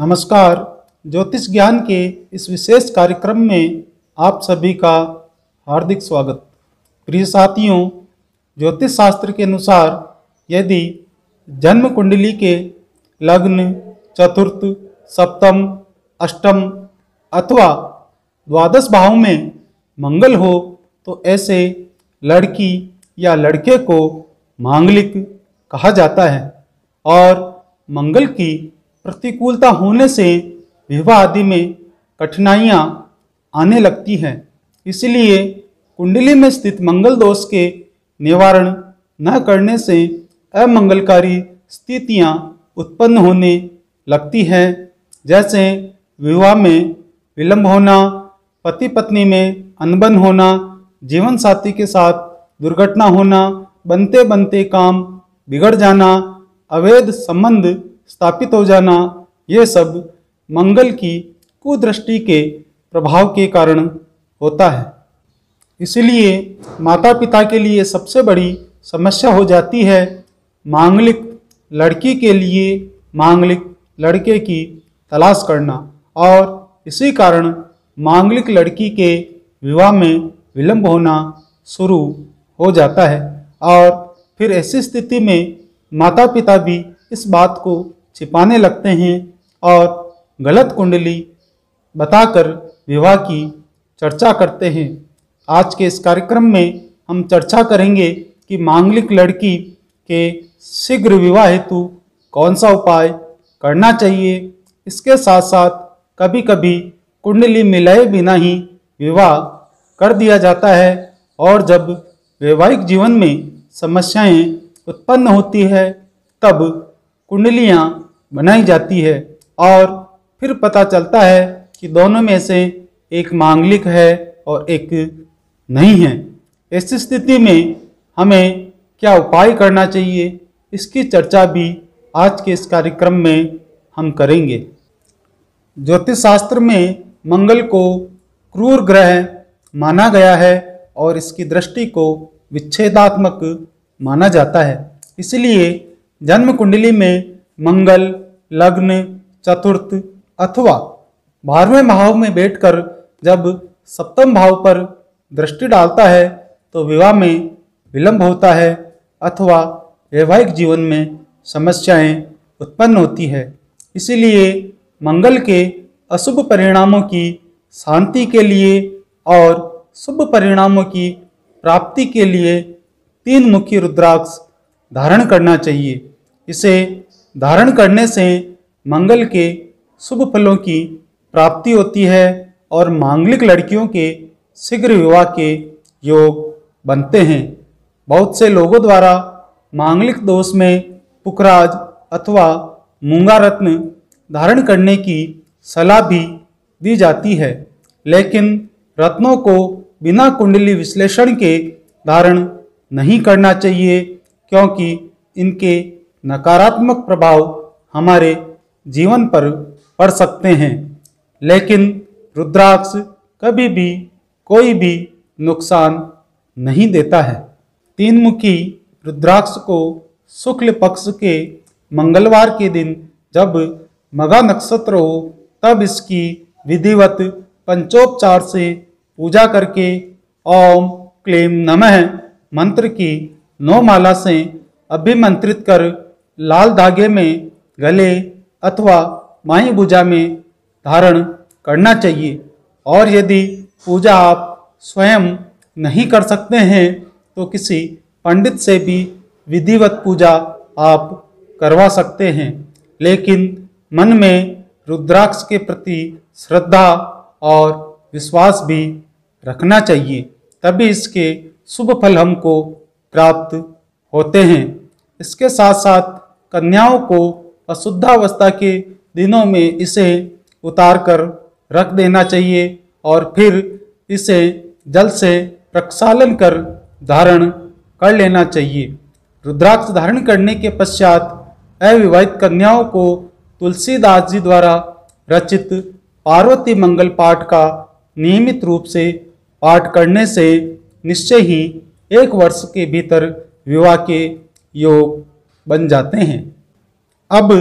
नमस्कार। ज्योतिष ज्ञान के इस विशेष कार्यक्रम में आप सभी का हार्दिक स्वागत। प्रिय साथियों, ज्योतिष शास्त्र के अनुसार यदि जन्म कुंडली के लग्न, चतुर्थ, सप्तम, अष्टम अथवा द्वादश भाव में मंगल हो तो ऐसे लड़की या लड़के को मांगलिक कहा जाता है और मंगल की प्रतिकूलता होने से विवाह आदि में कठिनाइयाँ आने लगती हैं। इसलिए कुंडली में स्थित मंगल दोष के निवारण न करने से अमंगलकारी स्थितियाँ उत्पन्न होने लगती हैं, जैसे विवाह में विलंब होना, पति पत्नी में अनबन होना, जीवन साथी के साथ दुर्घटना होना, बनते बनते काम बिगड़ जाना, अवैध संबंध स्थापित हो जाना। ये सब मंगल की कुदृष्टि के प्रभाव के कारण होता है। इसलिए माता पिता के लिए सबसे बड़ी समस्या हो जाती है मांगलिक लड़की के लिए मांगलिक लड़के की तलाश करना, और इसी कारण मांगलिक लड़की के विवाह में विलंब होना शुरू हो जाता है। और फिर ऐसी स्थिति में माता पिता भी इस बात को छिपाने लगते हैं और गलत कुंडली बताकर विवाह की चर्चा करते हैं। आज के इस कार्यक्रम में हम चर्चा करेंगे कि मांगलिक लड़की के शीघ्र विवाह हेतु कौन सा उपाय करना चाहिए। इसके साथ साथ कभी कभी कुंडली मिलाए बिना ही विवाह कर दिया जाता है, और जब वैवाहिक जीवन में समस्याएं उत्पन्न होती है तब कुंडलियां बनाई जाती है और फिर पता चलता है कि दोनों में से एक मांगलिक है और एक नहीं है। ऐसी स्थिति में हमें क्या उपाय करना चाहिए, इसकी चर्चा भी आज के इस कार्यक्रम में हम करेंगे। ज्योतिष शास्त्र में मंगल को क्रूर ग्रह माना गया है और इसकी दृष्टि को विच्छेदात्मक माना जाता है। इसलिए जन्म कुंडली में मंगल लग्न, चतुर्थ अथवा 12वें भाव में बैठकर जब सप्तम भाव पर दृष्टि डालता है तो विवाह में विलंब होता है अथवा वैवाहिक जीवन में समस्याएं उत्पन्न होती है। इसीलिए मंगल के अशुभ परिणामों की शांति के लिए और शुभ परिणामों की प्राप्ति के लिए 3 मुखी रुद्राक्ष धारण करना चाहिए। इसे धारण करने से मंगल के शुभ फलों की प्राप्ति होती है और मांगलिक लड़कियों के शीघ्र विवाह के योग बनते हैं। बहुत से लोगों द्वारा मांगलिक दोष में पुखराज अथवा मूंगा रत्न धारण करने की सलाह भी दी जाती है, लेकिन रत्नों को बिना कुंडली विश्लेषण के धारण नहीं करना चाहिए, क्योंकि इनके नकारात्मक प्रभाव हमारे जीवन पर पड़ सकते हैं। लेकिन रुद्राक्ष कभी भी कोई भी नुकसान नहीं देता है। 3 मुखी रुद्राक्ष को शुक्ल पक्ष के मंगलवार के दिन जब मघा नक्षत्र हो तब इसकी विधिवत पंचोपचार से पूजा करके ओम क्लीम नमः मंत्र की 9 माला से अभिमंत्रित कर लाल धागे में गले अथवा बाईं भुजा में धारण करना चाहिए। और यदि पूजा आप स्वयं नहीं कर सकते हैं तो किसी पंडित से भी विधिवत पूजा आप करवा सकते हैं, लेकिन मन में रुद्राक्ष के प्रति श्रद्धा और विश्वास भी रखना चाहिए, तभी इसके शुभ फल हमको प्राप्त होते हैं। इसके साथ साथ कन्याओं को अशुद्धावस्था के दिनों में इसे उतार कर रख देना चाहिए और फिर इसे जल से प्रक्षालन कर धारण कर लेना चाहिए। रुद्राक्ष धारण करने के पश्चात अविवाहित कन्याओं को तुलसीदास जी द्वारा रचित पार्वती मंगल पाठ का नियमित रूप से पाठ करने से निश्चय ही 1 वर्ष के भीतर विवाह के योग बन जाते हैं। अब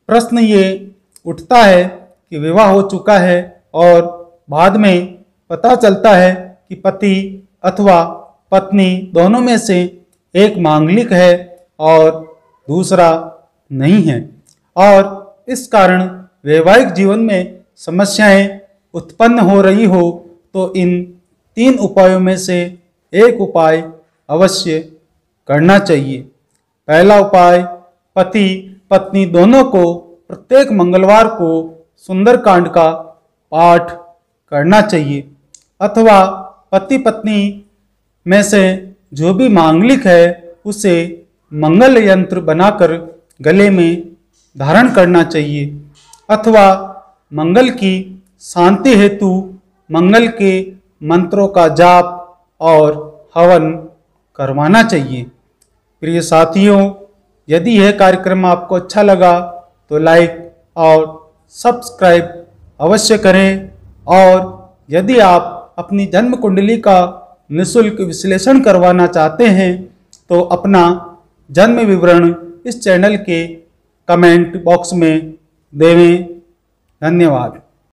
प्रश्न ये उठता है कि विवाह हो चुका है और बाद में पता चलता है कि पति अथवा पत्नी दोनों में से एक मांगलिक है और दूसरा नहीं है, और इस कारण वैवाहिक जीवन में समस्याएं उत्पन्न हो रही हो, तो इन 3 उपायों में से एक उपाय अवश्य करना चाहिए। पहला उपाय, पति पत्नी दोनों को प्रत्येक मंगलवार को सुंदरकांड का पाठ करना चाहिए, अथवा पति पत्नी में से जो भी मांगलिक है उसे मंगल यंत्र बनाकर गले में धारण करना चाहिए, अथवा मंगल की शांति हेतु मंगल के मंत्रों का जाप और हवन करवाना चाहिए। प्रिय साथियों, यदि यह कार्यक्रम आपको अच्छा लगा तो लाइक और सब्सक्राइब अवश्य करें, और यदि आप अपनी जन्म कुंडली का निःशुल्क विश्लेषण करवाना चाहते हैं तो अपना जन्म विवरण इस चैनल के कमेंट बॉक्स में देवें। धन्यवाद।